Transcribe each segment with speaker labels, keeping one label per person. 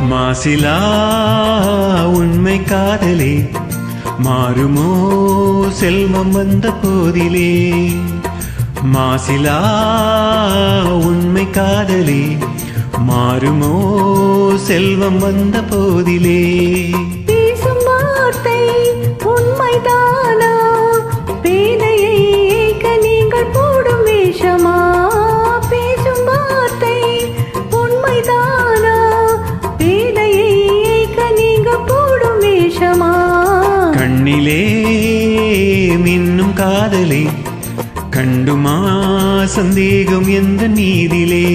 Speaker 1: மாசிலா உண்மை காதலே மாறுமோ செல்வம் வந்த போதிலே. மாசிலா உண்மை காதலே மாறுமோ செல்வம் வந்த போதிலே.
Speaker 2: பேசும் வார்த்தை உண்மைதானா? பேதையை ஏய்க்க நீங்கள் போடும் வேஷமா? பேசும் வார்த்தை உண்மைதானா? பேதையை ஏய்க்க நீங்கள் போடும் வேஷமா?
Speaker 1: கண்ணிலே மின்னும் காதலே கண்டுமா சந்தேகம் எந்த நீதிலே.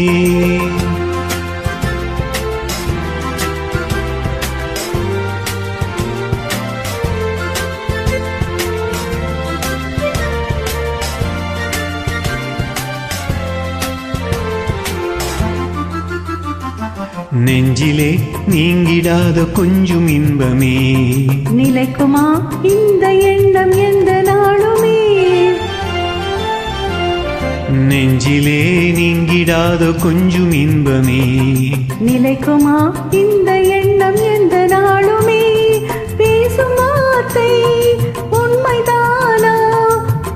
Speaker 1: நெஞ்சிலே நீங்கிடாத கொஞ்சம் இன்பமே
Speaker 2: நிலைக்குமா இந்த எண்ணம் எந்த நாளுமே?
Speaker 1: நெஞ்சிலே நீங்கிடாத கொஞ்சம் இன்பமே
Speaker 2: நிலைக்குமா இந்த எண்ணம் எந்த நாளுமே? பேசும் வார்த்தை உண்மைதானா?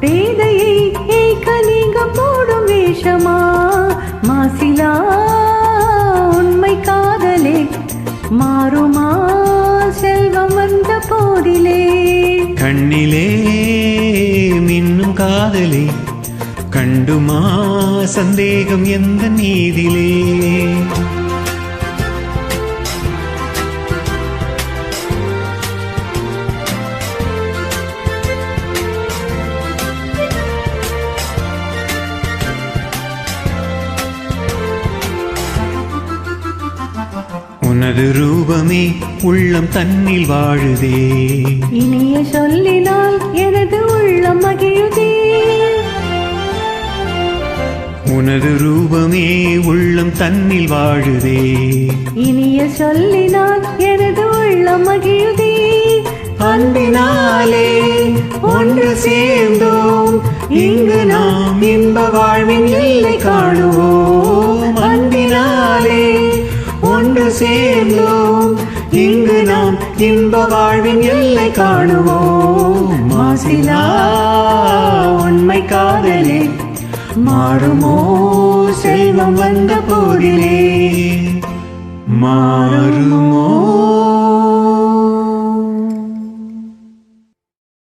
Speaker 2: பேதையை ஏய்க்க நீங்க போடும் வேஷமா? மாசிலா உண்மை காதலே மாறுமா செல்வம் வந்த போதிலே.
Speaker 1: கண்ணிலே மின்னும் காதலே கண்டுமா சந்தேகம் எந்த நீதிலே. உனது ரூபமே உள்ளம் தன்னில் வாழுதே.
Speaker 2: இனிய சொல்லினால் எனது உள்ளம் மகிழுதே.
Speaker 1: உனது ரூபமே உள்ளம் தன்னில் வாழுதே.
Speaker 2: இனிய சொல்லினால் எனது உள்ளம் மகிழுதே.
Speaker 1: அன்பினாலே ஒன்று சேர்ந்தோம் இங்கு நாம் இன்ப வாழ்வின் எல்லை காணுவோம். அன்பினாலே ஒன்று சேர்ந்தோம் இங்கு நாம் இன்ப வாழ்வின் எல்லை காணுவோம். மாசிலா உண்மை காதலே மாறுமோ செல்வம் வந்த போதிலே. மாறுமோ